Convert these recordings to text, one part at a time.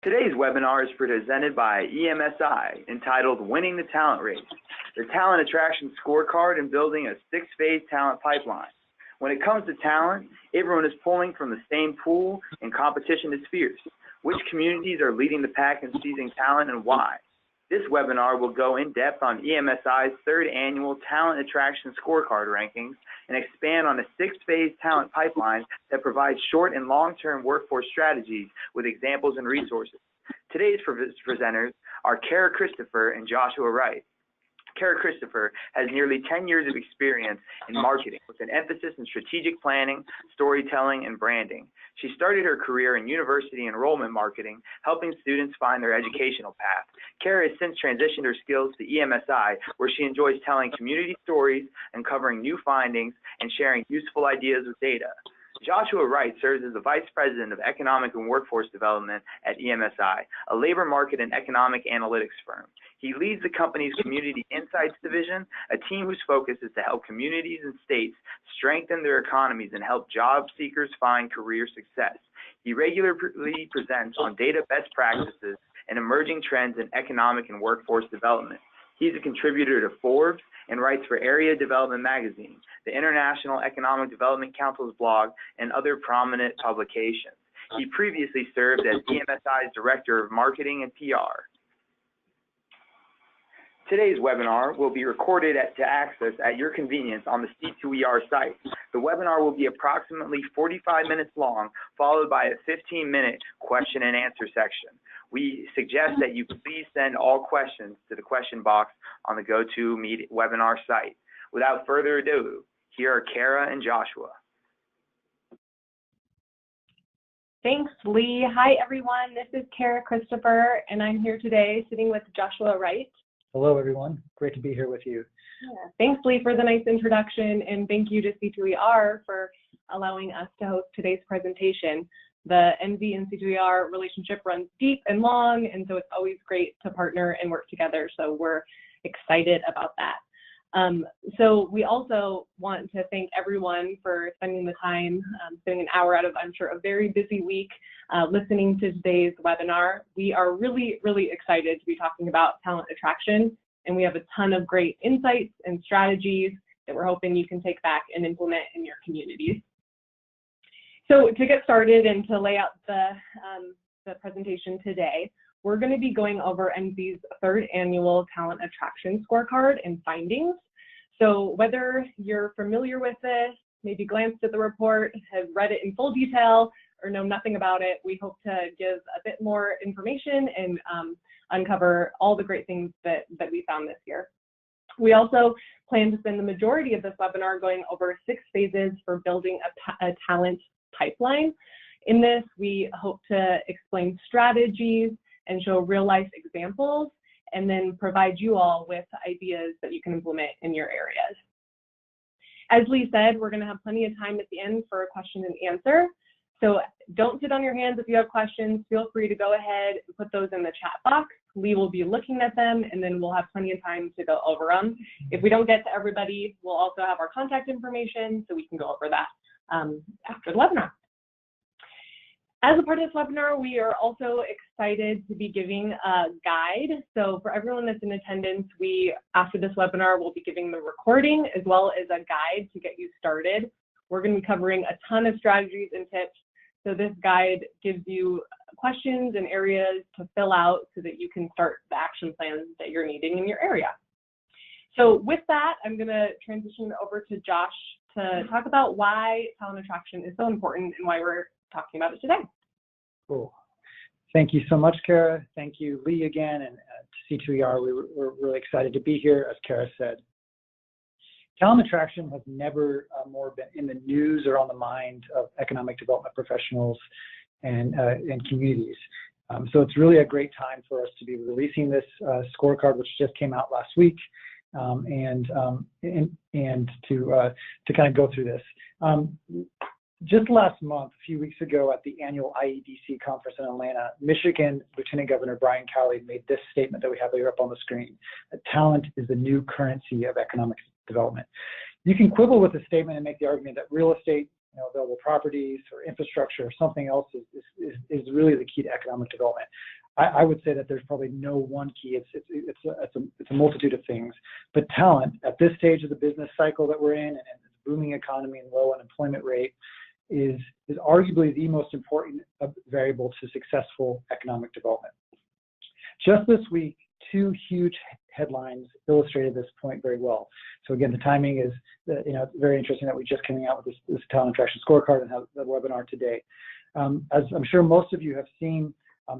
Today's webinar is presented by EMSI, entitled Winning the Talent Race, the Talent Attraction Scorecard and Building a Six-Phase Talent Pipeline. When it comes to talent, everyone is pulling from the same pool and competition is fierce. Which communities are leading the pack in seizing talent and why? This webinar will go in depth on EMSI's third annual Talent Attraction Scorecard rankings and expand on a six-phase talent pipeline that provides short and long-term workforce strategies with examples and resources. Today's presenters are Cara Christopher and Joshua Wright. Cara Christopher has nearly 10 years of experience in marketing with an emphasis in strategic planning, storytelling, and branding. She started her career in university enrollment marketing, helping students find their educational path. Cara has since transitioned her skills to EMSI, where she enjoys telling community stories, uncovering new findings, and sharing useful ideas with data. Joshua Wright serves as the Vice President of Economic and Workforce Development at EMSI, a labor market and economic analytics firm. He leads the company's Community Insights Division, a team whose focus is to help communities and states strengthen their economies and help job seekers find career success. He regularly presents on data best practices and emerging trends in economic and workforce development. He's a contributor to Forbes and writes for Area Development Magazine, the International Economic Development Council's blog, and other prominent publications. He previously served as EMSI's Director of Marketing and PR. Today's webinar will be recorded to access at your convenience on the C2ER site. The webinar will be approximately 45 minutes long, followed by a 15-minute question and answer section. We suggest that you please send all questions to the question box on the GoToWebinar site. Without further ado, here are Cara and Joshua. Thanks, Lee. Hi, everyone. This is Cara Christopher, and I'm here today sitting with Joshua Wright. Hello, everyone. Great to be here with you. Yeah. Thanks, Lee, for the nice introduction, and thank you to C2ER for allowing us to host today's presentation. The Emsi and C2ER relationship runs deep and long, and so it's always great to partner and work together, so we're excited about that. So we also want to thank everyone for spending the time, spending an hour out of, I'm sure, a very busy week listening to today's webinar. We are really, really excited to be talking about talent attraction, and we have a ton of great insights and strategies that we're hoping you can take back and implement in your communities. So to get started and to lay out the presentation today, we're going to be going over Emsi's third annual Talent Attraction Scorecard and findings. So whether you're familiar with this, maybe glanced at the report, have read it in full detail, or know nothing about it, we hope to give a bit more information and uncover all the great things that we found this year. We also plan to spend the majority of this webinar going over 6 phases for building a talent pipeline. In this, we hope to explain strategies and show real-life examples, and then provide you all with ideas that you can implement in your areas. As Lee said, we're going to have plenty of time at the end for a question and answer. So don't sit on your hands if you have questions. Feel free to go ahead and put those in the chat box. Lee will be looking at them, and then we'll have plenty of time to go over them. If we don't get to everybody, we'll also have our contact information, so we can go over that after the webinar. As a part of this webinar, we are also excited to be giving a guide. So for everyone that's in attendance, after this webinar, we'll be giving the recording as well as a guide to get you started. We're going to be covering a ton of strategies and tips. So this guide gives you questions and areas to fill out so that you can start the action plans that you're needing in your area. So with that, I'm going to transition over to Josh to talk about why talent attraction is so important and why we're talking about it today. Cool. Thank you so much, Cara. Thank you, Lee, again, and C2ER. We're really excited to be here, as Cara said. Talent attraction has never more been in the news or on the mind of economic development professionals and communities. So it's really a great time for us to be releasing this scorecard, which just came out last week, and to kind of go through this. Just last month, a few weeks ago at the annual IEDC conference in Atlanta, Michigan Lieutenant Governor Brian Calley made this statement that we have here up on the screen: that talent is the new currency of economic development. You can quibble with the statement and make the argument that real estate, available properties or infrastructure or something else is is really the key to economic development. I would say that there's probably no one key. It's a multitude of things. But talent at this stage of the business cycle that we're in, and the booming economy and low unemployment rate, is arguably the most important variable to successful economic development. Just this week, two huge headlines illustrated this point very well. So again, the timing is, it's very interesting that we just coming out with this Talent Attraction Scorecard and have the webinar today. As I'm sure most of you have seen,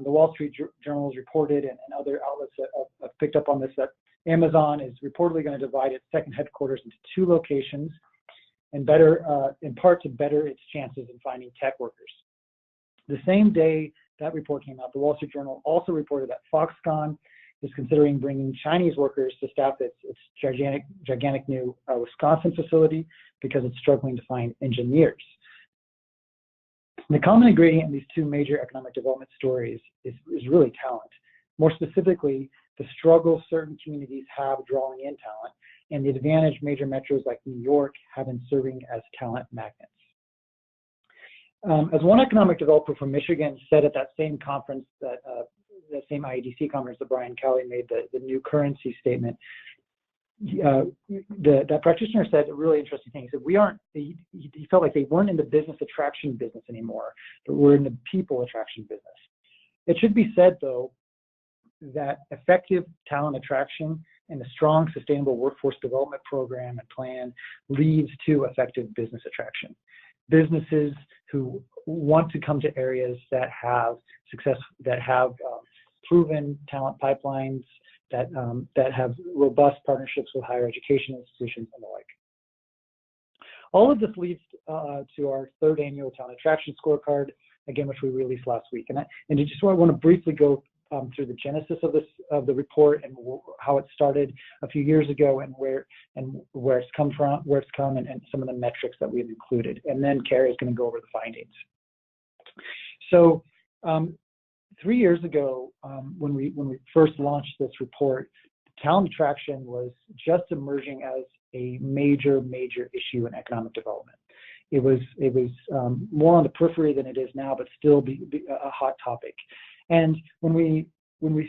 the Wall Street Journal has reported, and other outlets have picked up on this, that Amazon is reportedly going to divide its second headquarters into two locations, and in part to better its chances in finding tech workers. The same day that report came out, the Wall Street Journal also reported that Foxconn is considering bringing Chinese workers to staff its gigantic new Wisconsin facility because it's struggling to find engineers. The common ingredient in these two major economic development stories is really talent. More specifically, the struggle certain communities have drawing in talent, and the advantage major metros like New York have in serving as talent magnets. As one economic developer from Michigan said at that same conference, that same IEDC conference that Brian Cowley made, the new currency statement, that practitioner said a really interesting thing. He said, he felt like they weren't in the business attraction business anymore, but we're in the people attraction business. It should be said, though, that effective talent attraction and a strong sustainable workforce development program and plan leads to effective business attraction. Businesses who want to come to areas that have success, that have proven talent pipelines, that have robust partnerships with higher education institutions and the like. All of this leads to our third annual Talent Attraction Scorecard, again, which we released last week. And I just want to briefly go through the genesis of the report and how it started a few years ago, and where it's come from, and some of the metrics that we've included. And then Cara is going to go over the findings. So 3 years ago, when we first launched this report, talent attraction was just emerging as a major issue in economic development. It was more on the periphery than it is now, but still be a hot topic. And when we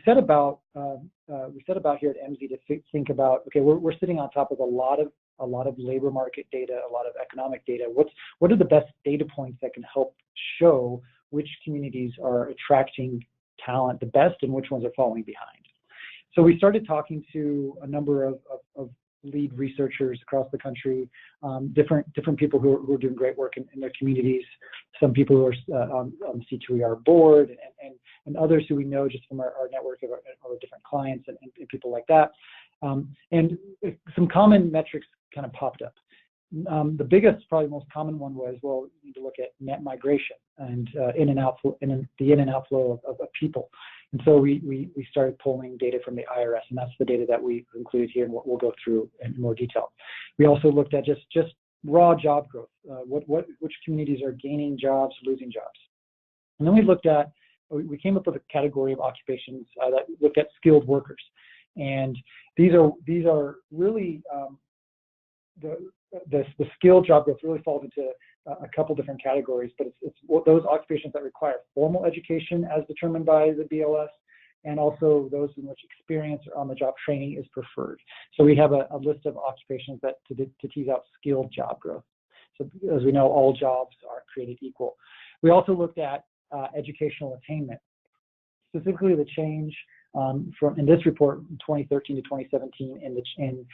set about here at Emsi to think about, okay, we're sitting on top of a lot of labor market data, a lot of economic data. What are the best data points that can help show which communities are attracting talent the best and which ones are falling behind? So we started talking to a number of lead researchers across the country, different people who are doing great work in their communities, some people who are on the C2ER board, and others who we know just from our network of our different clients and people like that. And some common metrics kind of popped up. The biggest, probably most common one was, well, you need to look at net migration and the in and outflow of people. And so we started pulling data from the IRS, and that's the data that we included here and what we'll go through in more detail. We also looked at just raw job growth, which communities are gaining jobs, losing jobs. And then we came up with a category of occupations that looked at skilled workers. And these are really, the skilled job growth really falls into a couple different categories, but it's those occupations that require formal education as determined by the BLS, and also those in which experience or on-the-job training is preferred. So we have a list of occupations that to tease out skilled job growth. So as we know, all jobs aren't created equal. We also looked at educational attainment, specifically the change from in this report from 2013 to 2017 in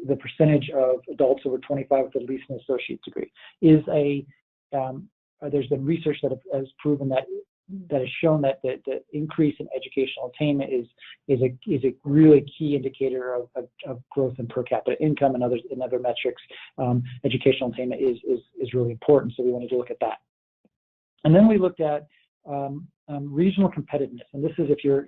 the percentage of adults over 25 with at least an associate degree there's been research that has proven that has shown that the increase in educational attainment is a really key indicator of growth in per capita income and other metrics. Educational attainment is really important, so we wanted to look at that. And then we looked at regional competitiveness, and this is if you're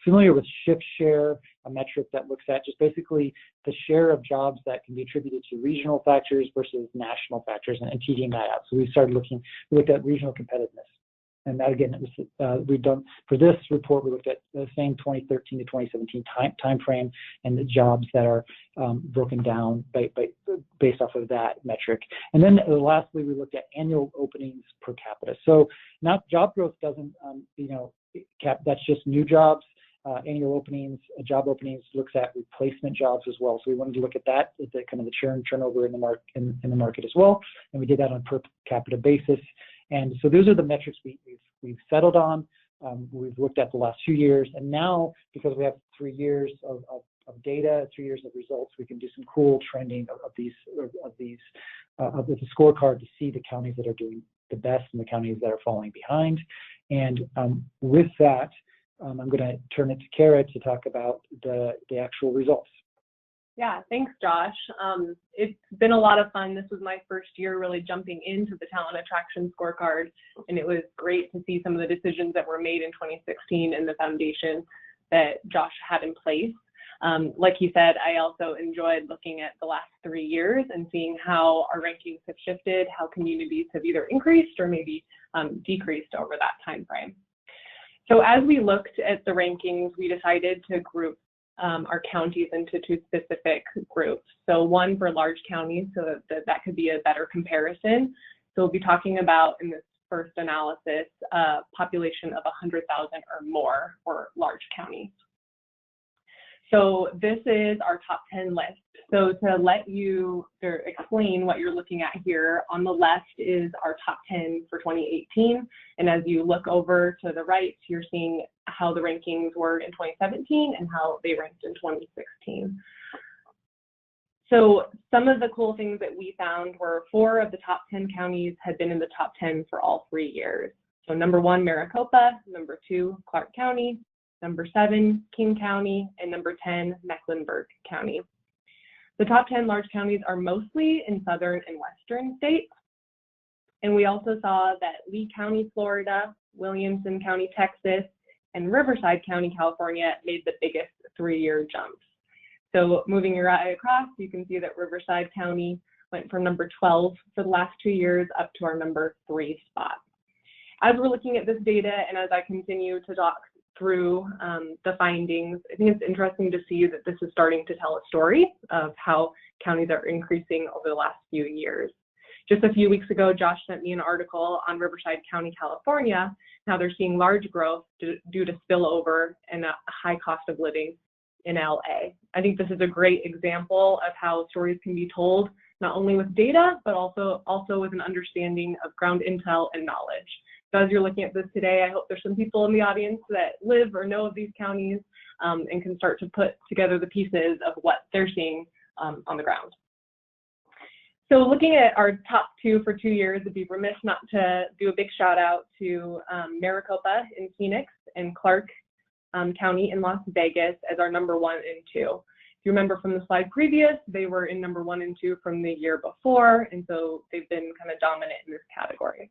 familiar with shift share, a metric that looks at just basically the share of jobs that can be attributed to regional factors versus national factors, and teasing that out. So we looked at regional competitiveness. And that, again, it was, we've done, for this report, we looked at the same 2013 to 2017 time frame and the jobs that are broken down based off of that metric. And then lastly, we looked at annual openings per capita. So not job growth doesn't, that's just new jobs. Annual openings, job openings looks at replacement jobs as well. So we wanted to look at that, the kind of the turnover in the market as well. And we did that on per capita basis. And so those are the metrics we've settled on. We've looked at the last few years, and now because we have 3 years of data, 3 years of results, we can do some cool trending of the scorecard to see the counties that are doing the best and the counties that are falling behind. And with that, I'm going to turn it to Cara to talk about the actual results. Yeah, thanks, Josh. It's been a lot of fun. This was my first year really jumping into the Talent Attraction Scorecard, and it was great to see some of the decisions that were made in 2016 and the foundation that Josh had in place. Like he said, I also enjoyed looking at the last 3 years and seeing how our rankings have shifted, how communities have either increased or maybe decreased over that time frame. So as we looked at the rankings, we decided to group our counties into 2 specific groups. So one for large counties, so that could be a better comparison. So we'll be talking about in this first analysis, population of 100,000 or more for large counties. So this is our top 10 list. So to let you explain what you're looking at here, on the left is our top 10 for 2018. And as you look over to the right, you're seeing how the rankings were in 2017 and how they ranked in 2016. So some of the cool things that we found were 4 of the top 10 counties had been in the top 10 for all 3 years. So number 1, Maricopa, number 2, Clark County, number 7, King County, and number 10, Mecklenburg County. The top 10 large counties are mostly in southern and western states. And we also saw that Lee County, Florida, Williamson County, Texas, and Riverside County, California made the biggest 3-year jumps. So moving your eye across, you can see that Riverside County went from number 12 for the last 2 years up to our number 3 spot. As we're looking at this data and as I continue to talk through the findings, I think it's interesting to see that this is starting to tell a story of how counties are increasing over the last few years. Just a few weeks ago, Josh sent me an article on Riverside County, California. Now they're seeing large growth due to spillover and a high cost of living in LA. I think this is a great example of how stories can be told, not only with data, but also with an understanding of ground intel and knowledge. So as you're looking at this today, I hope there's some people in the audience that live or know of these counties and can start to put together the pieces of what they're seeing on the ground. So looking at our top 2 for 2 years, it'd be remiss not to do a big shout out to Maricopa in Phoenix and Clark County in Las Vegas as our number 1 and 2. If you remember from the slide previous, they were in number 1 and 2 from the year before, and so they've been kind of dominant in this category.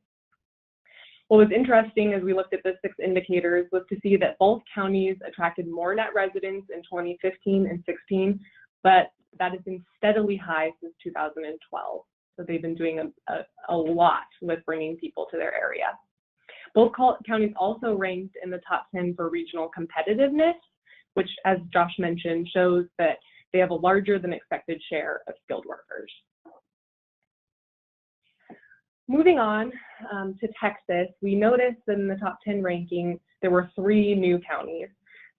What was interesting as we looked at the 6 indicators was to see that both counties attracted more net residents in 2015 and 16, but that has been steadily high since 2012. So they've been doing a lot with bringing people to their area. Both counties also ranked in the top 10 for regional competitiveness, which, as Josh mentioned, shows that they have a larger than expected share of skilled workers. Moving on to Texas, we noticed that in the top 10 ranking, there were 3 new counties,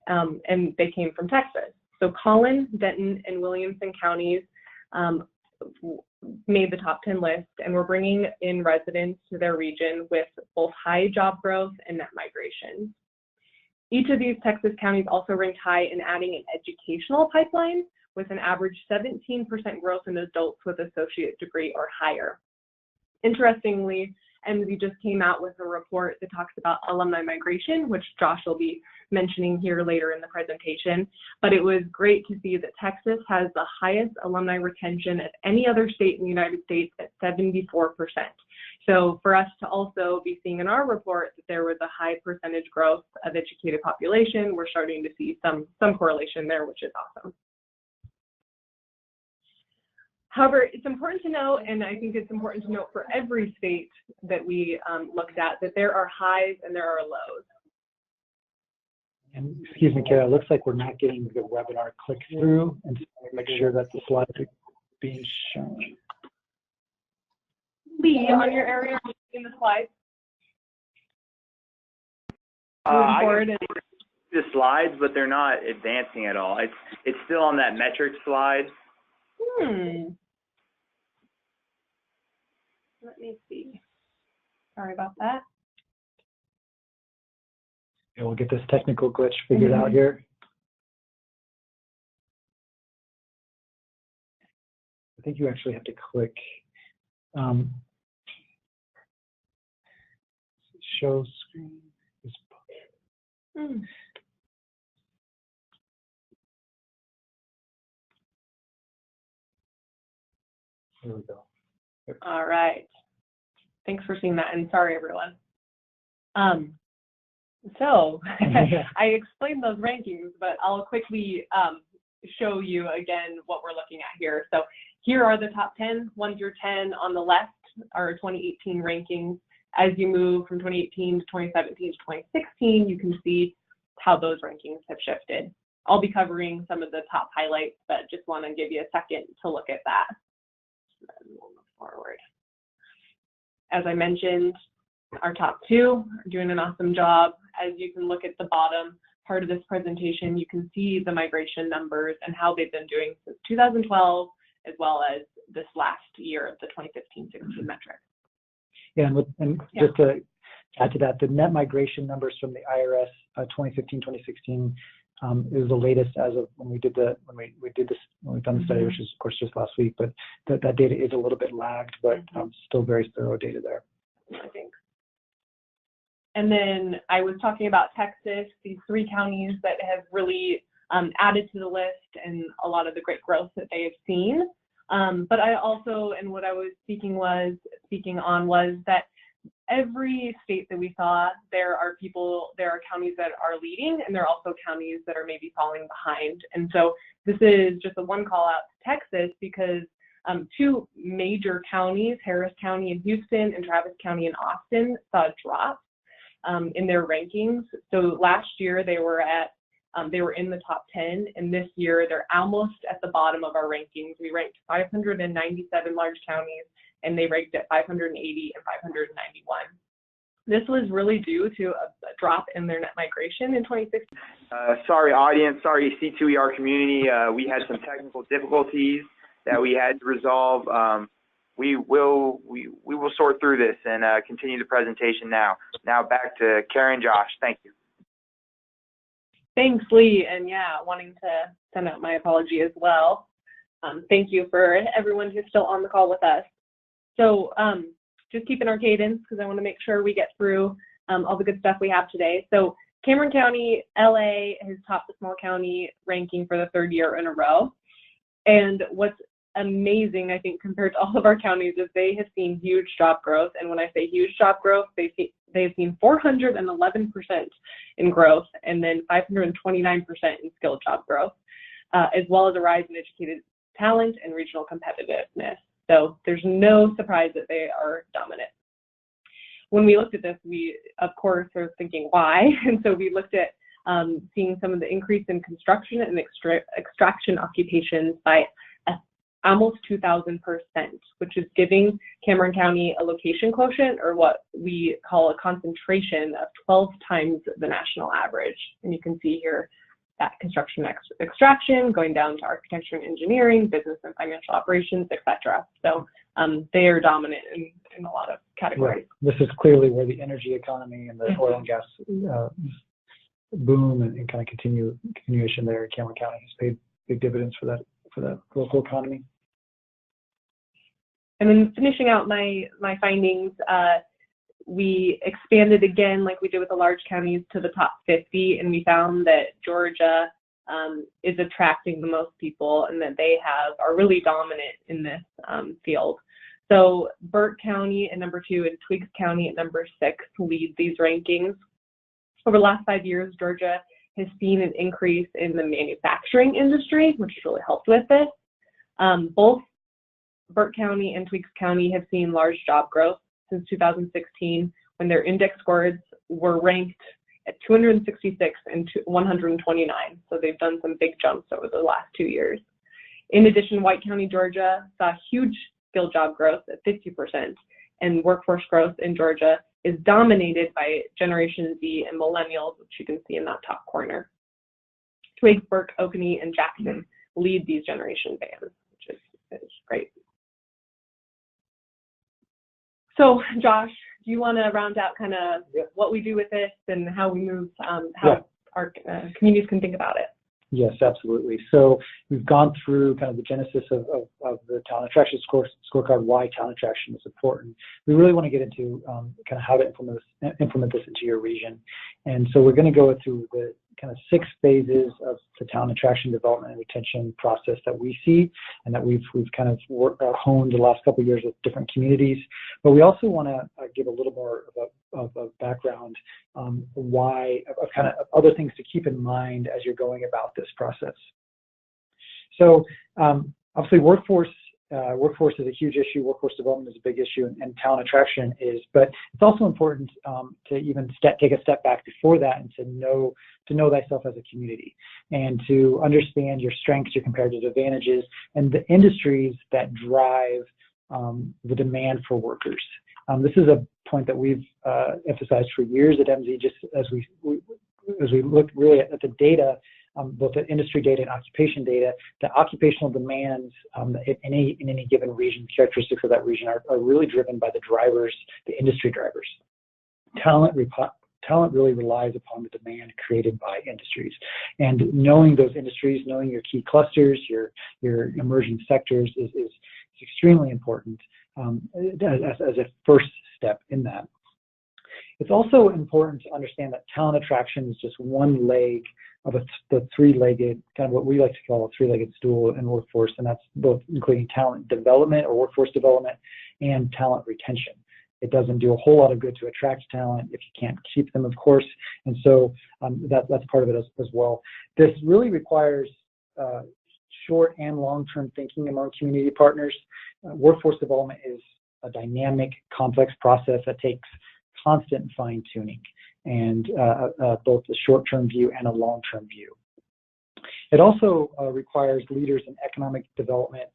and they came from Texas. So Collin, Denton, and Williamson counties made the top 10 list, and we're bringing in residents to their region with both high job growth and net migration. Each of these Texas counties also ranked high in adding an educational pipeline with an average 17% growth in adults with associate degree or higher. Interestingly, Emsi just came out with a report that talks about alumni migration, which Josh will be mentioning here later in the presentation. But it was great to see that Texas has the highest alumni retention of any other state in the United States at 74%. So for us to also be seeing in our report that there was a high percentage growth of educated population, we're starting to see some correlation there, which is awesome. However, it's important to note, and I think it's important to note for every state that we looked at, that there are highs and there are lows. And excuse me, Cara, it looks like we're not getting the webinar click through, and so make sure that the slides are being shown. Lee, on your area, are you seeing the slides? I can see the slides, but they're not advancing at all. It's still on that metric slide. Let me see. Sorry about that. Yeah, we'll get this technical glitch figured out here. I think you actually have to click show screen. There we go. All right. Thanks for seeing that, and sorry, everyone. So I explained those rankings, but I'll quickly show you again what we're looking at here. So here are the top 10, 1 through 10. On the left are 2018 rankings. As you move from 2018 to 2017 to 2016, you can see how those rankings have shifted. I'll be covering some of the top highlights, but just want to give you a second to look at that. And we'll move forward. As I mentioned, our top 2 are doing an awesome job. As you can look at the bottom part of this presentation, you can see the migration numbers and how they've been doing since 2012, as well as this last year of the 2015-16 metric. Yeah, and just to add to that, the net migration numbers from the IRS 2015-2016 is the latest as of when we've done the study, which is of course just last week. But that data is a little bit lagged, but still very thorough data there. I think. And then I was talking about Texas, these 3 counties that have really added to the list and a lot of the great growth that they have seen. But I also, and what I was speaking on was that every state that we saw, there are counties that are leading, and there are also counties that are maybe falling behind. And so this is just a one call out to Texas, because 2 major counties, Harris County in Houston and Travis County in Austin, saw a drop in their rankings. So last year they were in the top 10, and this year they're almost at the bottom of our rankings. We ranked 597 large counties, and they ranked at 580 and 591. This was really due to a drop in their net migration in 2016. Sorry, audience. Sorry, C2ER community. We had some technical difficulties that we had to resolve. We will sort through this and continue the presentation now. Now back to Cara and Josh. Thank you. Thanks, Lee, and wanting to send out my apology as well. Thank you for everyone who's still on the call with us. So just keeping our cadence, because I want to make sure we get through all the good stuff we have today. So Cameron County, LA, has topped the small county ranking for the 3rd year in a row. And what's amazing, I think, compared to all of our counties, is they have seen huge job growth. And when I say huge job growth, they've seen 411% in growth, and then 529% in skilled job growth, as well as a rise in educated talent and regional competitiveness. So there's no surprise that they are dominant. When we looked at this, we, of course, are thinking why. And so we looked at seeing some of the increase in construction and extraction occupations by almost 2,000%, which is giving Cameron County a location quotient, or what we call a concentration, of 12 times the national average. And you can see here that construction extraction going down to architecture and engineering, business and financial operations, etc. So they are dominant in a lot of categories. Yeah, this is clearly where the energy economy and the oil and gas boom and kind of continuation there in Cameron County has paid big dividends for that local economy. And then finishing out my findings, we expanded again, like we did with the large counties, to the top 50, and we found that Georgia is attracting the most people, and that they are really dominant in this field. So Burke County at number 2 and Twiggs County at number 6 lead these rankings. Over the last 5 years, Georgia has seen an increase in the manufacturing industry, which has really helped with this. Both Burke County and Tweaks County have seen large job growth since 2016, when their index scores were ranked at 266 and 129. So they've done some big jumps over the last 2 years. In addition, White County, Georgia saw huge skilled job growth at 50%, and workforce growth in Georgia is dominated by Generation Z and millennials, which you can see in that top corner. Twiggs, Burke, Oconee, and Jackson lead these generation bands, which is great. So, Josh, do you want to round out kind of what we do with this and how we move, how our communities can think about it? Yes, absolutely. So we've gone through kind of the genesis of the Talent Attraction Scorecard, why talent attraction is important. We really want to get into kind of how to implement this into your region. And so we're going to go through the kind of 6 phases of the talent attraction, development, and retention process that we see and that we've kind of honed the last couple of years with different communities. But we also want to give a little more of a background why, of kind of other things to keep in mind as you're going about this process. So obviously workforce is a huge issue. Workforce development is a big issue, and talent attraction is. But it's also important to even take a step back before that and to know thyself as a community, and to understand your strengths, your comparative advantages, and the industries that drive the demand for workers. This is a point that we've emphasized for years at Emsi, just as we look really at the data, both the industry data and occupation data. The occupational demands in any given region, characteristics of that region are really driven by the drivers, the industry drivers. Talent really relies upon the demand created by industries, and knowing those industries, knowing your key clusters, your emerging sectors is extremely important as a first step in that. It's also important to understand that talent attraction is just one leg of the 3-legged, kind of what we like to call a 3-legged stool in workforce, and that's both including talent development or workforce development and talent retention. It doesn't do a whole lot of good to attract talent if you can't keep them, of course, and so that's part of it as well. This really requires short and long-term thinking among community partners. Workforce development is a dynamic, complex process that takes constant fine-tuning, and both a short-term view and a long-term view. It also requires leaders in economic development,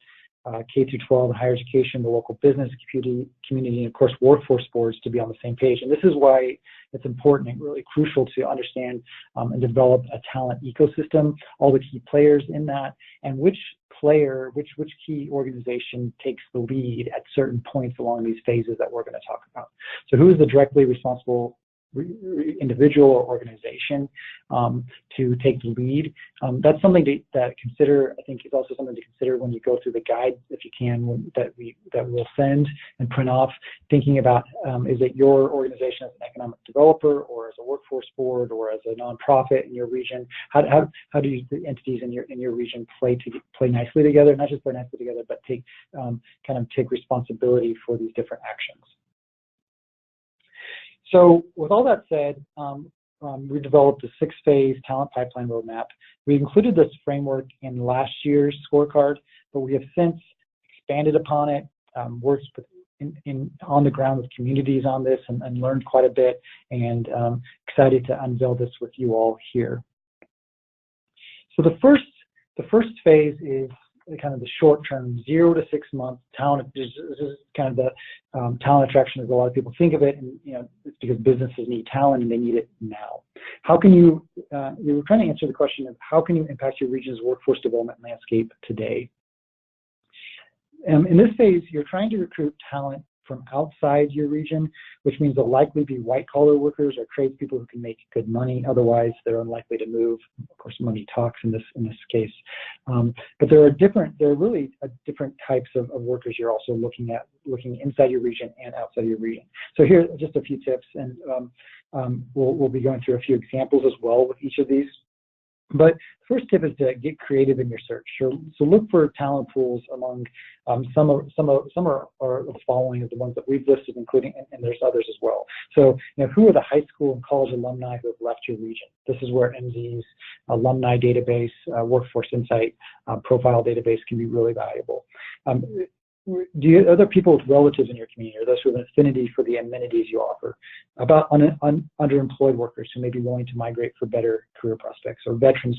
K-12 and higher education, the local business community, and of course workforce boards to be on the same page. And this is why it's important and really crucial to understand and develop a talent ecosystem, all the key players in that, and which key organization takes the lead at certain points along these phases that we're going to talk about. So who is the directly responsible individual or organization to take the lead? That's something to consider. I think it's also something to consider when you go through the guide, if you can, that we'll send and print off, thinking about is it your organization as an economic developer or as a workforce board or as a nonprofit in your region? How do the entities in your region play nicely together? Not just play nicely together, but take responsibility for these different actions. So with all that said, we developed a 6-phase talent pipeline roadmap. We included this framework in last year's scorecard, but we have since expanded upon it, worked on the ground with communities on this, and learned quite a bit, and excited to unveil this with you all here. So the first phase is kind of the short-term, 0 to 6 month talent. This is kind of the talent attraction as a lot of people think of it, and it's because businesses need talent and they need it now. How can you? We were trying to answer the question of how can you impact your region's workforce development landscape today. In this phase, you're trying to recruit talent from outside your region, which means they'll likely be white-collar workers or tradespeople who can make good money. Otherwise, they're unlikely to move. Of course, money talks in this case. But there are really different types of workers you're also looking inside your region and outside your region. So here are just a few tips, and we'll be going through a few examples as well with each of these. But the first tip is to get creative in your search. So look for talent pools among some are the following of the ones that we've listed, including, and there's others as well. So who are the high school and college alumni who have left your region? This is where Emsi's alumni database, workforce insight profile database can be really valuable. are there people with relatives in your community, or those with an affinity for the amenities you offer? About underemployed workers who may be willing to migrate for better career prospects, or veterans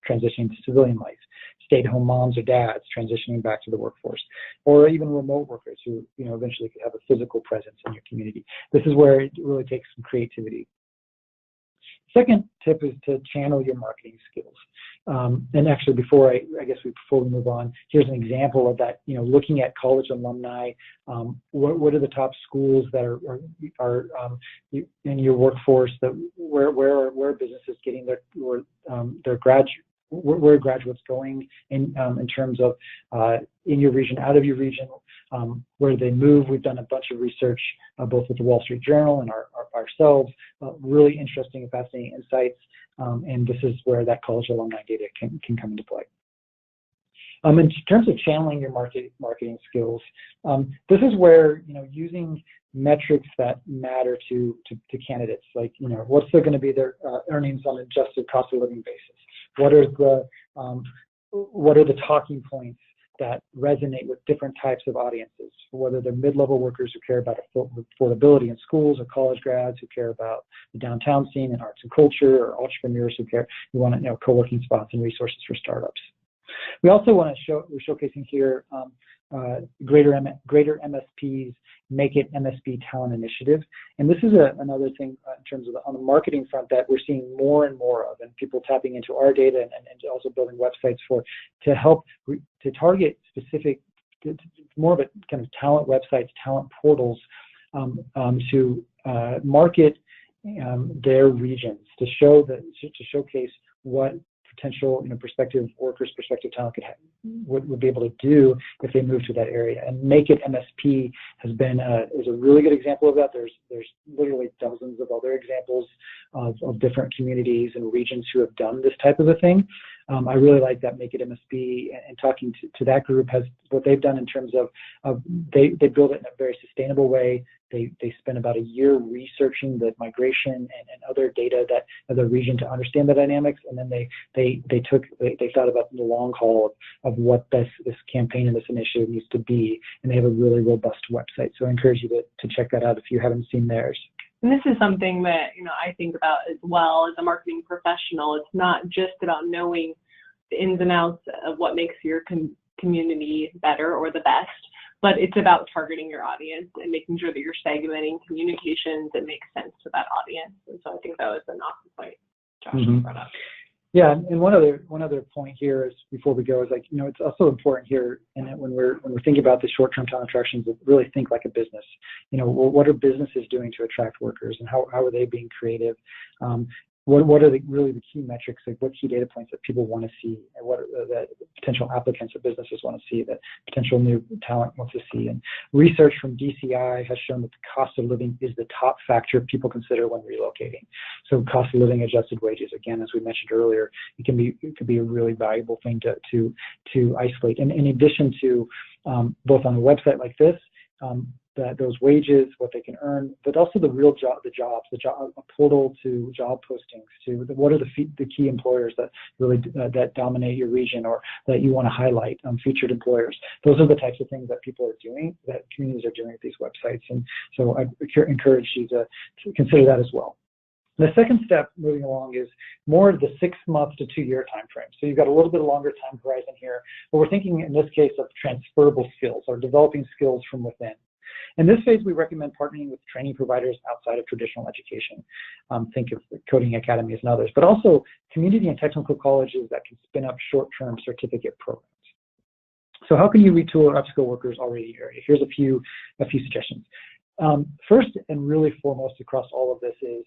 transitioning to civilian life, stay-at-home moms or dads transitioning back to the workforce, or even remote workers who eventually could have a physical presence in your community. This is where it really takes some creativity. Second tip is to channel your marketing skills. And actually, before we move on, here's an example of that. Looking at college alumni, what are the top schools that are in your workforce? Where are businesses getting their where are graduates going in terms of in your region, out of your region, where they move. We've done a bunch of research both with the Wall Street Journal and ourselves, really interesting and fascinating insights, and this is where that college alumni data can come into play. In terms of channeling your marketing skills, this is where using metrics that matter to candidates, like what's going to be their earnings on an adjusted cost of living basis. What are the talking points that resonate with different types of audiences, whether they're mid-level workers who care about affordability in schools, or college grads who care about the downtown scene and arts and culture, or entrepreneurs who want co-working spots and resources for startups. We also want to we're showcasing here greater MSPs Make It MSP Talent Initiative, and this is another thing in terms of on the marketing front that we're seeing more and more of, and people tapping into our data and also building websites to help to target specific, more of a kind of talent websites, talent portals to market their regions, to showcase what potential prospective workers, prospective talent would be able to do if they move to that area. And Make It MSP is a really good example of that. There's literally dozens of other examples of different communities and regions who have done this type of a thing. I really like that Make It MSP, and talking to that group has what they've done in terms of they build it in a very sustainable way. They spent about a year researching the migration and other data that of the region to understand the dynamics, and then they thought about the long haul of what this campaign and this initiative needs to be, and they have a really robust website. So I encourage you to check that out if you haven't seen theirs. And this is something that I think about as well as a marketing professional. It's not just about knowing the ins and outs of what makes your community better or the best, but it's about targeting your audience and making sure that you're segmenting communications that make sense to that audience. And so I think that was an awesome point Josh brought up. Yeah, and one other point here is, before we go, is it's also important here, and when we're thinking about the short-term talent attractions, to really think like a business. What are businesses doing to attract workers, and how are they being creative? What are really the key metrics, like what key data points that people want to see, and what are the potential applicants that businesses want to see, that potential new talent wants to see? And research from DCI has shown that the cost of living is the top factor people consider when relocating. So cost of living, adjusted wages, again, as we mentioned earlier, it could be a really valuable thing to isolate. And in addition to both on a website like this, those wages, what they can earn, but also the real a portal to job postings, to what are the key employers that really that dominate your region or that you want to highlight, featured employers. Those are the types of things that people are doing, that communities are doing at these websites. And so I encourage you to consider that as well. The second step moving along is more of the 6 month to 2 year time frame. So you've got a little bit longer time horizon here, but we're thinking in this case of transferable skills or developing skills from within. In this phase, we recommend partnering with training providers outside of traditional education. Think of coding academies and others, but also community and technical colleges that can spin up short-term certificate programs. So how can you retool or upskill workers already in your area? Here's a few suggestions. First and really foremost across all of this is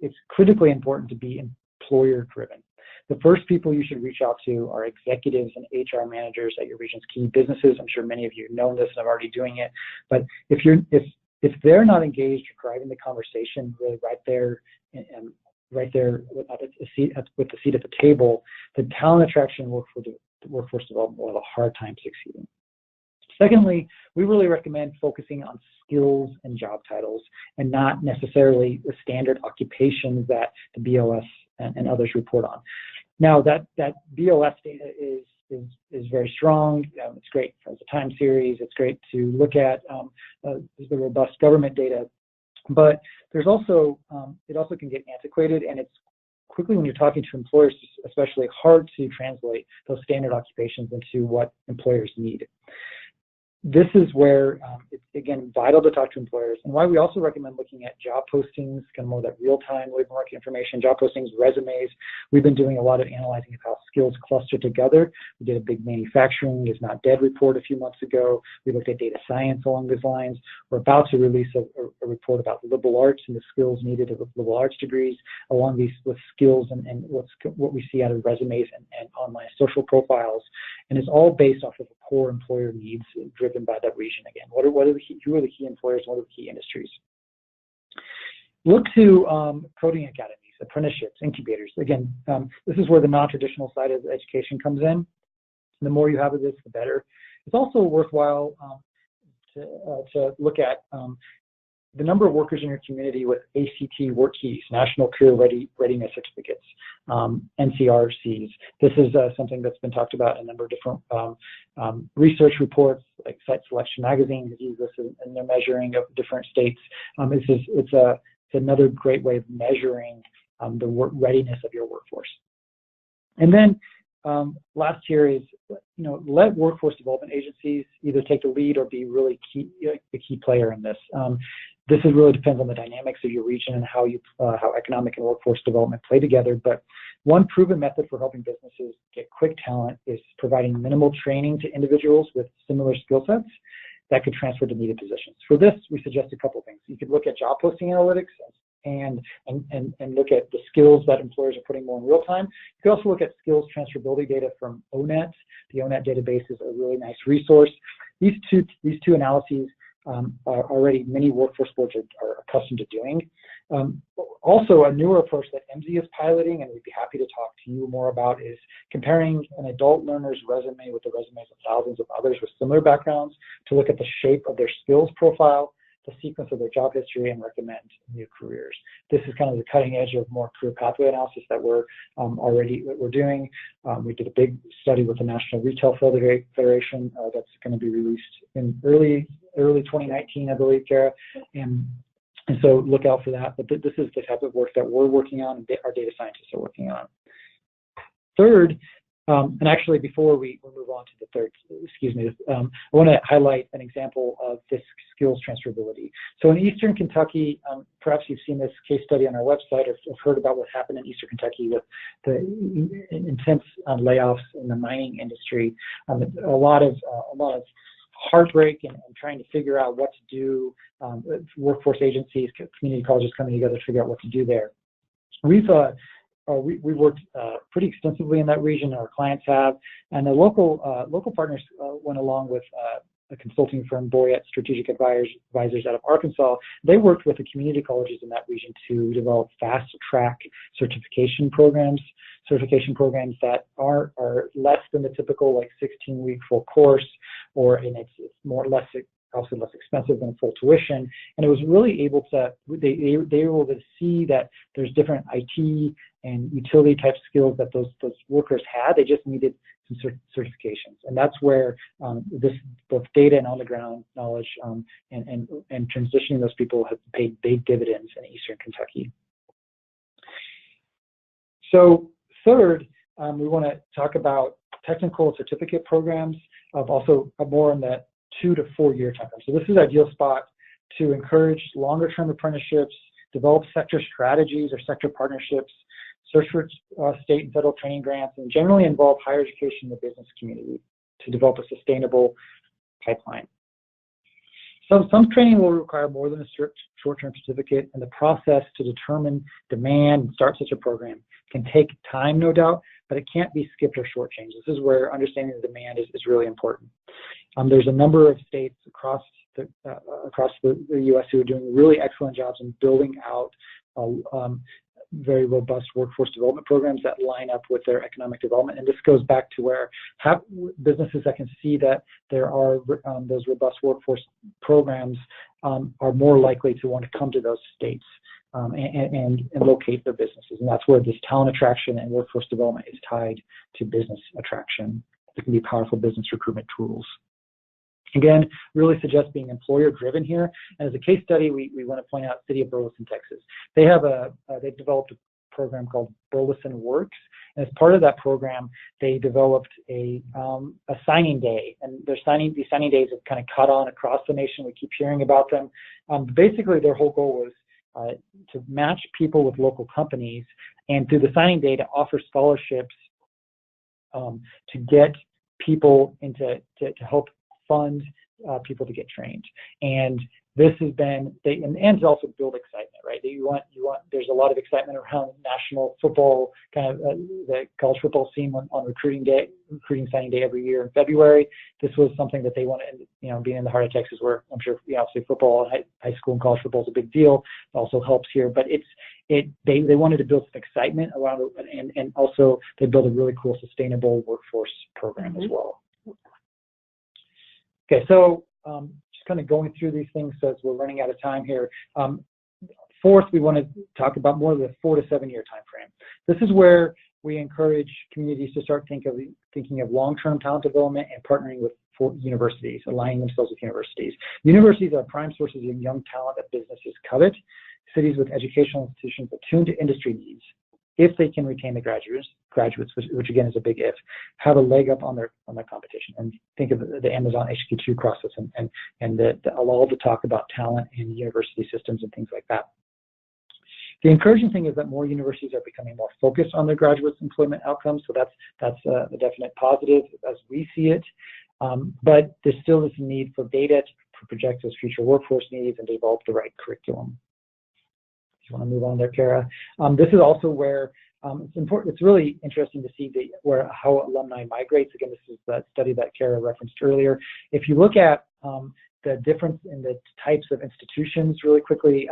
it's critically important to be employer-driven. The first people you should reach out to are executives and HR managers at your region's key businesses. I'm sure many of you know this and are already doing it. But if they're not engaged or driving the conversation really right there with the seat at the table, the talent attraction workforce development will have a hard time succeeding. Secondly, we really recommend focusing on skills and job titles and not necessarily the standard occupations that the BLS and others report on. Now, that BLS data is is very strong. It's great as a time series. It's great to look at the robust government data. But there's also, it also can get antiquated, and it's quickly, when you're talking to employers, especially hard to translate those standard occupations into what employers need. This is where it's, again, vital to talk to employers, and why we also recommend looking at job postings, kind of more that real-time labor market information, job postings, resumes. We've been doing a lot of analyzing of how skills cluster together. We did a big manufacturing is not dead report a few months ago. We looked at data science along those lines. We're about to release a report about liberal arts and the skills needed of liberal arts degrees along these with skills and what we see out of resumes and online social profiles. And it's all based off of the core employer needs driven by that region. Again, who are the key employers, what are the key industries? Look to coding academies, apprenticeships, incubators. Again, this is where the non-traditional side of education comes in. The more you have of this, the better. It's also worthwhile to look at the number of workers in your community with ACT work keys, National Career Readiness Certificates, NCRCs. This is something that's been talked about in a number of different research reports, like Site Selection Magazine has used this in their measuring of different states. It's another great way of measuring the readiness of your workforce. And then last here is, let workforce development agencies either take the lead or be really a key player in this. This really depends on the dynamics of your region and how economic and workforce development play together. But one proven method for helping businesses get quick talent is providing minimal training to individuals with similar skill sets that could transfer to needed positions. For this, we suggest a couple of things. You could look at job posting analytics and look at the skills that employers are putting more in real time. You can also look at skills transferability data from ONET. The ONET database is a really nice resource. These two analyses are already many workforce boards are accustomed to doing. Also, a newer approach that Emsi is piloting, and we'd be happy to talk to you more about, is comparing an adult learner's resume with the resumes of thousands of others with similar backgrounds to look at the shape of their skills profile, the sequence of their job history, and recommend new careers. This is kind of the cutting edge of more career pathway analysis that we're doing. We did a big study with the National Retail Federation that's going to be released in early 2019, I believe, Cara. And so look out for that. But this is the type of work that we're working on and our data scientists are working on. Third, and actually before we move on to the third, I want to highlight an example of this skills transferability. So in Eastern Kentucky, perhaps you've seen this case study on our website or heard about what happened in Eastern Kentucky with the intense layoffs in the mining industry. A lot of heartbreak and trying to figure out what to do. Workforce agencies, community colleges coming together to figure out what to do there. We've worked pretty extensively in that region. Our clients have, and the local partners went along with a consulting firm, Boyett Strategic Advisors out of Arkansas. They worked with the community colleges in that region to develop fast track certification programs that are less than the typical 16-week full course, and it's also less expensive than full tuition. And it was really able to, they were able to see that there's different IT and utility type skills that those workers had. They just needed some certifications. And that's where this both data and on the ground knowledge and transitioning those people have paid big dividends in Eastern Kentucky. So third, we want to talk about technical certificate programs of also more in that 2 to 4 year time frame. So this is an ideal spot to encourage longer term apprenticeships, develop sector strategies or sector partnerships, search for state and federal training grants, and generally involve higher education in the business community to develop a sustainable pipeline. So some training will require more than a short-term certificate, and the process to determine demand and start such a program can take time, no doubt, but it can't be skipped or shortchanged. This is where understanding the demand is really important. There's a number of states across the U.S. who are doing really excellent jobs in building out very robust workforce development programs that line up with their economic development. And this goes back to where businesses that can see that there are those robust workforce programs are more likely to want to come to those states and locate their businesses. And that's where this talent attraction and workforce development is tied to business attraction. that can be powerful business recruitment tools. Again, really suggest being employer-driven here. And as a case study, we want to point out City of Burleson, Texas. They have they've developed a program called Burleson Works. And as part of that program, they developed a signing day. And these signing days have kind of caught on across the nation. We keep hearing about them. Basically, their whole goal was to match people with local companies, and through the signing day to offer scholarships to get people into to help fund people to get trained. And this has been and to also build excitement, right? There's a lot of excitement around national football, kind of the college football scene on recruiting signing day every year in February. This was something that they wanted, being in the heart of Texas, where I'm sure obviously football, high school and college football is a big deal. It also helps here, but they wanted to build some excitement around it, and also they built a really cool sustainable workforce program as well. Okay, so just kind of going through these things as we're running out of time here. Fourth, we want to talk about more of the 4 to 7 year time frame. This is where we encourage communities to start thinking of long-term talent development and partnering with universities, aligning themselves with universities. Universities are prime sources of young talent that businesses covet. Cities with educational institutions attuned to industry needs, if they can retain the graduates, which again is a big if, have a leg up on their competition. And think of the Amazon HQ2 process and all the talk about talent in university systems and things like that. The encouraging thing is that more universities are becoming more focused on their graduates' employment outcomes, so that's a definite positive as we see it. But there still is a need for data to project those future workforce needs and develop the right curriculum. If you want to move on there, Cara. This is also where it's important. It's really interesting to see how alumni migrates. Again, this is the study that Cara referenced earlier. If you look at the difference in the types of institutions really quickly,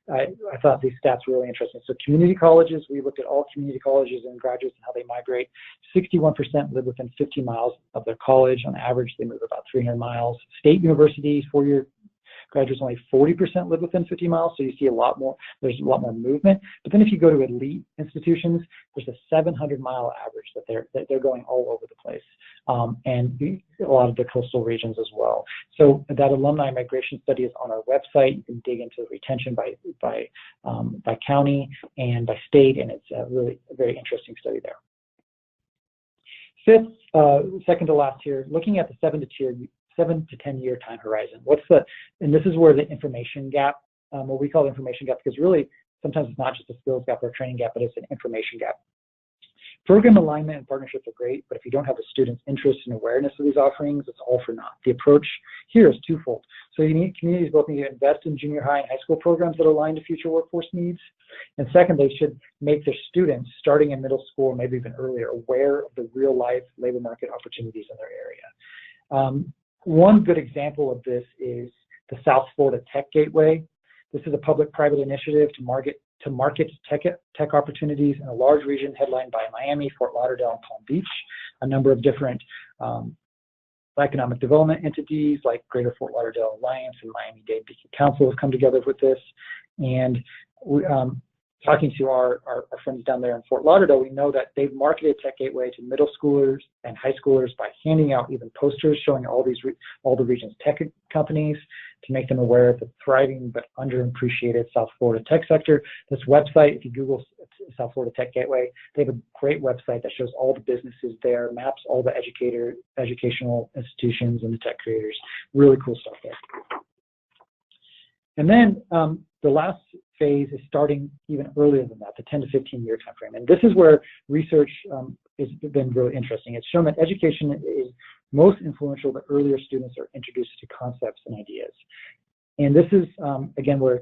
I thought these stats were really interesting. So community colleges, we looked at all community colleges and graduates and how they migrate. 61% live within 50 miles of their college. On average, they move about 300 miles. State universities, 4-year graduates, only 40% live within 50 miles, so you see a lot more, there's a lot more movement. But then if you go to elite institutions, there's a 700-mile average that they're going all over the place, and a lot of the coastal regions as well. So that alumni migration study is on our website. You can dig into retention by county and by state, and it's really a very interesting study there. Fifth, second to last here, looking at the 7 to 10 year time horizon. And this is where the information gap, what we call the information gap, because really sometimes it's not just a skills gap or a training gap, but it's an information gap. Program alignment and partnerships are great, but if you don't have a student's interest and awareness of these offerings, it's all for naught. The approach here is twofold. So communities both need to invest in junior high and high school programs that align to future workforce needs. And second, they should make their students, starting in middle school, maybe even earlier, aware of the real life labor market opportunities in their area. One good example of this is the South Florida Tech Gateway. This is a public-private initiative to market tech opportunities in a large region headlined by Miami, Fort Lauderdale, and Palm Beach. A number of different economic development entities like Greater Fort Lauderdale Alliance and Miami-Dade Beacon Council have come together with this. And talking to our friends down there in Fort Lauderdale, we know that they've marketed Tech Gateway to middle schoolers and high schoolers by handing out even posters showing all the region's tech companies to make them aware of the thriving but underappreciated South Florida tech sector. This website, if you Google South Florida Tech Gateway, they have a great website that shows all the businesses there, maps all the educational institutions and the tech creators. Really cool stuff there. And then the last phase is starting even earlier than that, the 10 to 15 year time frame. And this is where research has been really interesting. It's shown that education is most influential the earlier students are introduced to concepts and ideas. And this is, again, we're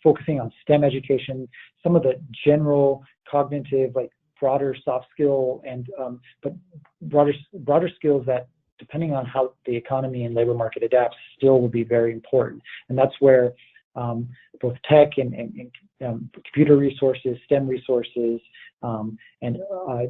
focusing on STEM education, some of the general cognitive, like broader soft skill and but broader skills that, depending on how the economy and labor market adapts, still will be very important. And that's where both tech and computer resources, STEM resources, and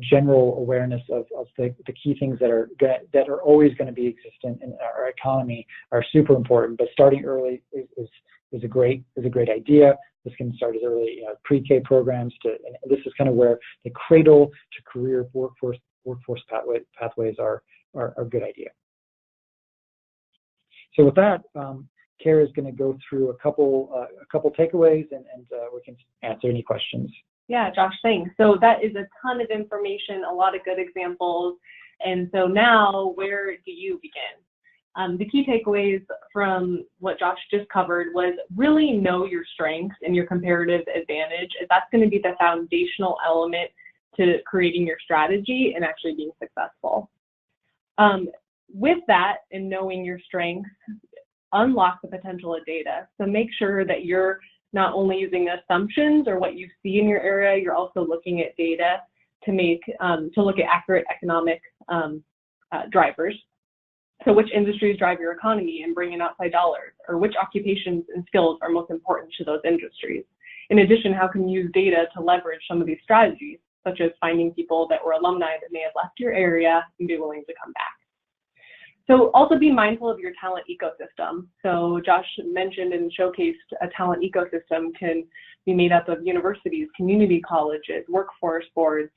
general awareness of the key things that are always going to be existent in our economy are super important. But starting early is a great idea. This can start as early pre-K programs and this is kind of where the cradle to career workforce pathways are are a good idea. So with that, Cara is going to go through a couple takeaways, and we can answer any questions. Yeah, Josh, thanks. So that is a ton of information, a lot of good examples. And so now, where do you begin? The key takeaways from what Josh just covered was really know your strengths and your comparative advantage, as that's going to be the foundational element to creating your strategy and actually being successful. With that and knowing your strengths, unlock the potential of data. So make sure that you're not only using assumptions or what you see in your area, you're also looking at data to look at accurate economic drivers. So which industries drive your economy and bring in outside dollars, or which occupations and skills are most important to those industries? In addition, how can you use data to leverage some of these strategies, such as finding people that were alumni that may have left your area and be willing to come back? So also be mindful of your talent ecosystem. So Josh mentioned and showcased a talent ecosystem can be made up of universities, community colleges, workforce boards,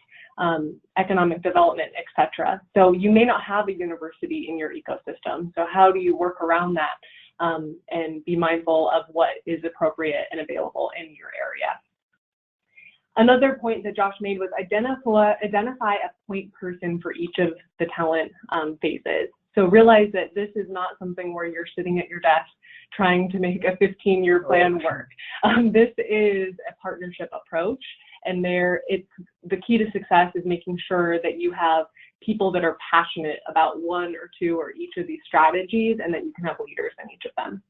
economic development, etc. So you may not have a university in your ecosystem. So how do you work around that and be mindful of what is appropriate and available in your area? Another point that Josh made was identify a point person for each of the talent phases. So realize that this is not something where you're sitting at your desk trying to make a 15-year plan work. This is a partnership approach, and the key to success is making sure that you have people that are passionate about one or two or each of these strategies, and that you can have leaders in each of them.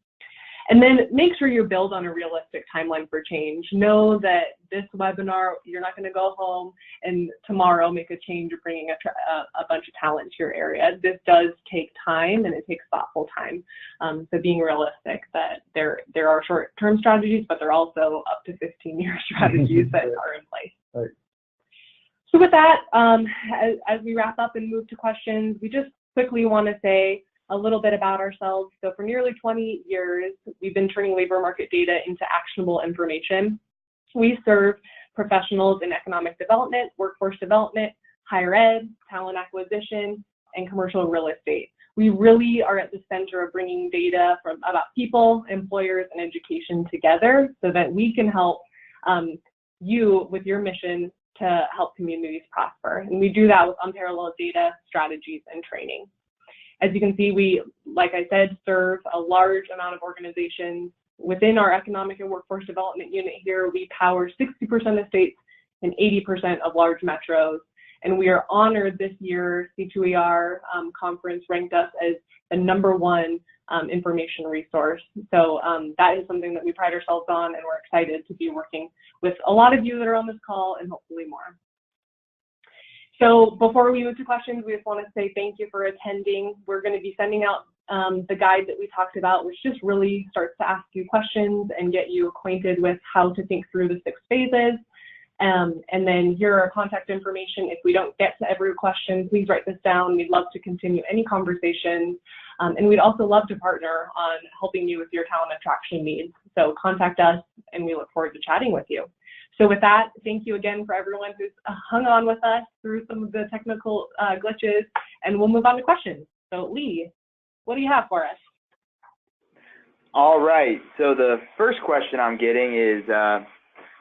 And then make sure you build on a realistic timeline for change. Know that this webinar, you're not going to go home and tomorrow make a change of bringing a bunch of talent to your area. This does take time, and it takes thoughtful time. So being realistic that there are short-term strategies, but there are also up to 15-year strategies that are in place. Right. So with that, as we wrap up and move to questions, we just quickly want to say a little bit about ourselves. So for nearly 20 years, we've been turning labor market data into actionable information. We serve professionals in economic development, workforce development, higher ed, talent acquisition, and commercial real estate. We really are at the center of bringing data about people, employers, and education together so that we can help you with your mission to help communities prosper. And we do that with unparalleled data, strategies, and training. As you can see, we, like I said, serve a large amount of organizations. Within our economic and workforce development unit here, we power 60% of states and 80% of large metros. And we are honored this year, C2ER conference ranked us as the #1 information resource. So that is something that we pride ourselves on, and we're excited to be working with a lot of you that are on this call and hopefully more. So before we move to questions, we just want to say thank you for attending. We're going to be sending out the guide that we talked about, which just really starts to ask you questions and get you acquainted with how to think through the 6 phases. And then here are contact information. If we don't get to every question, please write this down. We'd love to continue any conversations. And we'd also love to partner on helping you with your talent attraction needs. So contact us, and we look forward to chatting with you. So with that, thank you again for everyone who's hung on with us through some of the technical glitches, and we'll move on to questions. So Lee, what do you have for us? All right, so the first question I'm getting is,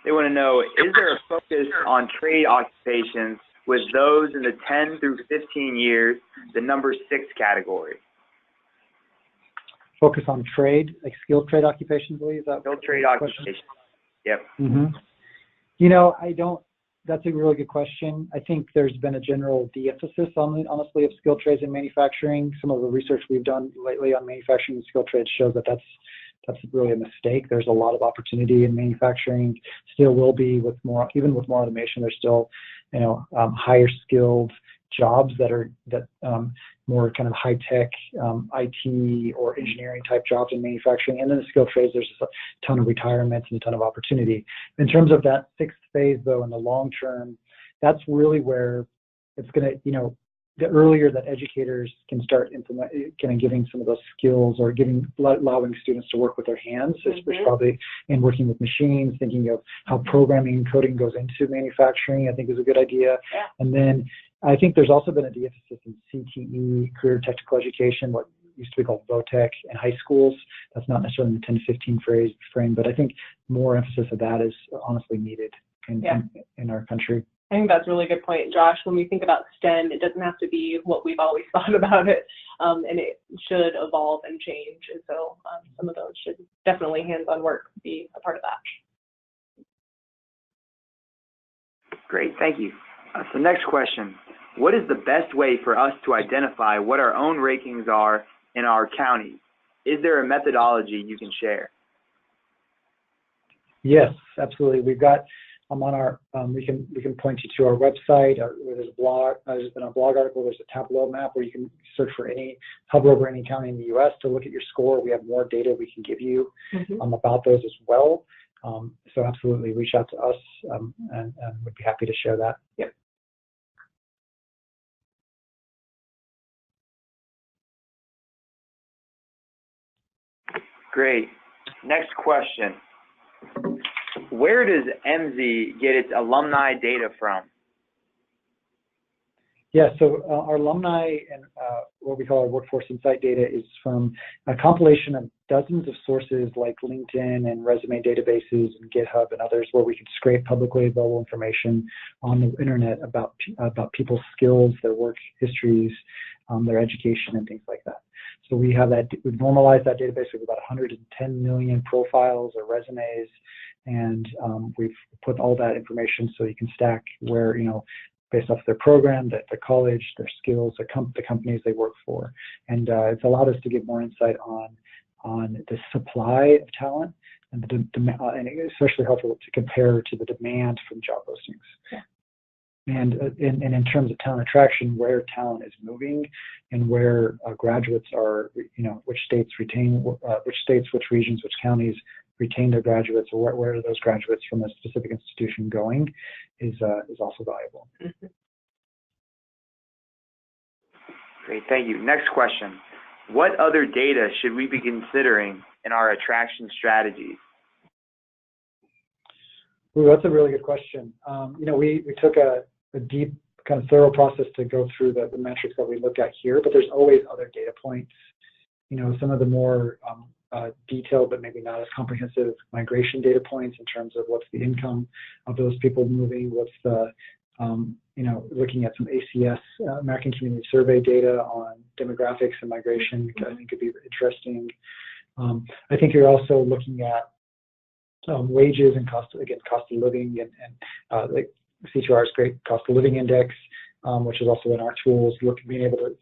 they want to know, is there a focus on trade occupations with those in the 10 through 15 years, the number 6 category? Focus on trade, like skilled trade occupations, Lee? Is that skilled trade occupations, yep. Mm-hmm. You know, that's a really good question. I think there's been a general de-emphasis, honestly, of skilled trades in manufacturing. Some of the research we've done lately on manufacturing and skilled trades shows that that's really a mistake. There's a lot of opportunity in manufacturing, still will be even with more automation. There's still, higher skilled jobs that more kind of high tech IT or engineering type jobs in manufacturing. And then the skilled trades, there's a ton of retirements and a ton of opportunity. In terms of that 6th phase, though, in the long term, that's really where it's going to, the earlier that educators can start giving some of those skills, or allowing students to work with their hands, which probably in working with machines, thinking of how programming and coding goes into manufacturing, I think is a good idea. Yeah. And then I think there's also been a de-emphasis in CTE, career technical education, what used to be called VOTEC in high schools. That's not necessarily in the 10 to 15 frame, but I think more emphasis of that is honestly needed in our country. I think that's a really good point, Josh. When we think about STEM, it doesn't have to be what we've always thought about it, and it should evolve and change. And so some of those should definitely hands-on work be a part of that. Great, thank you. So next question. What is the best way for us to identify what our own rankings are in our counties? Is there a methodology you can share? Yes, absolutely. We've got on our we can point you to our website. There's a blog. There's been a blog article. There's a Tableau map where you can search for hover over any county in the U.S. to look at your score. We have more data we can give you about those as well. So absolutely, reach out to us, and we'd be happy to share that. Yep. Great. Next question. Where does Emsi get its alumni data from? Yeah, so our alumni and what we call our workforce insight data is from a compilation of dozens of sources like LinkedIn and resume databases and GitHub and others, where we can scrape publicly available information on the internet about people's skills, their work histories, their education, and things like that. So we have that. We've normalized that database with about 110 million profiles or resumes, and we've put all that information so you can stack where, based off their program, their college, their skills, the companies they work for. And it's allowed us to give more insight on the supply of talent and and especially helpful to compare to the demand from job postings. Yeah. And in terms of talent attraction, where talent is moving and where graduates are, which states retain, which regions, which counties retain their graduates, or where are those graduates from a specific institution going, is also valuable. Mm-hmm. Great, thank you. Next question. What other data should we be considering in our attraction strategies? Ooh, that's a really good question. We took a deep, kind of thorough process to go through the metrics that we looked at here, but there's always other data points. Some of the more detailed, but maybe not as comprehensive migration data points in terms of what's the income of those people moving, what's the, looking at some ACS, American Community Survey data on demographics and migration, I think could be interesting. I think you're also looking at wages and cost of living, and like C2R's great cost of living index, which is also in our tools, being able to,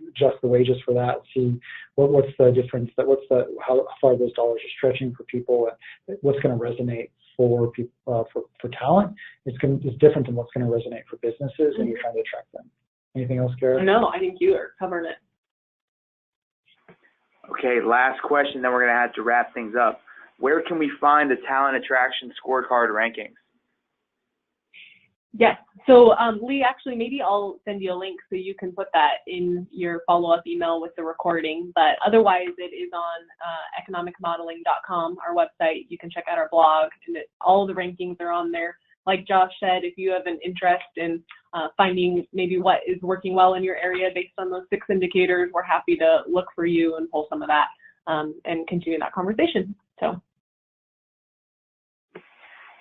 adjust the wages for that, see what's the difference, how far those dollars are stretching for people, and what's going to resonate for people, for talent. It's different than what's going to resonate for businesses, and you're trying to attract them. Anything else, Cara? No, I think you are covering it. Okay, last question, then we're going to have to wrap things up. Where can we find the Talent Attraction Scorecard rankings? Yes. So Lee, actually, maybe I'll send you a link so you can put that in your follow-up email with the recording. But otherwise, it is on economicmodeling.com, our website. You can check out our blog, and all the rankings are on there. Like Josh said, if you have an interest in finding maybe what is working well in your area based on those 6 indicators, we're happy to look for you and pull some of that and continue that conversation. So.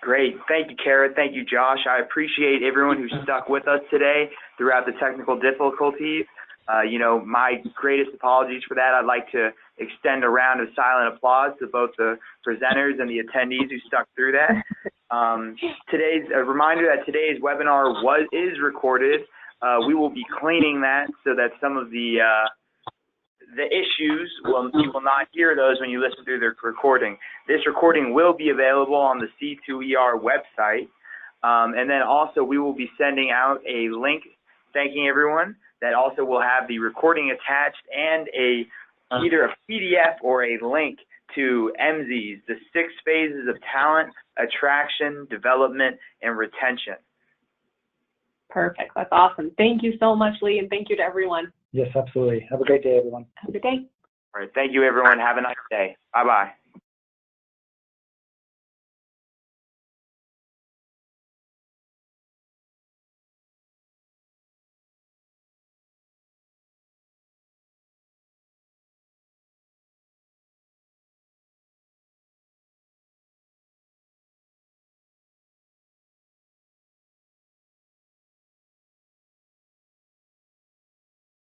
Great. Thank you, Cara. Thank you, Josh. I appreciate everyone who stuck with us today throughout the technical difficulties. My greatest apologies for that. I'd like to extend a round of silent applause to both the presenters and the attendees who stuck through that. A reminder that today's webinar is recorded. We will be cleaning that so that some of the issues, you will not hear those when you listen through the recording. This recording will be available on the C2ER website. And then also we will be sending out a link thanking everyone that also will have the recording attached and either a PDF or a link to Emsi's, the 6 phases of talent, attraction, development, and retention. Perfect. That's awesome. Thank you so much, Lee, and thank you to everyone. Yes, absolutely. Have a great day, everyone. Have a good day. All right. Thank you, everyone. Have a nice day. Bye-bye.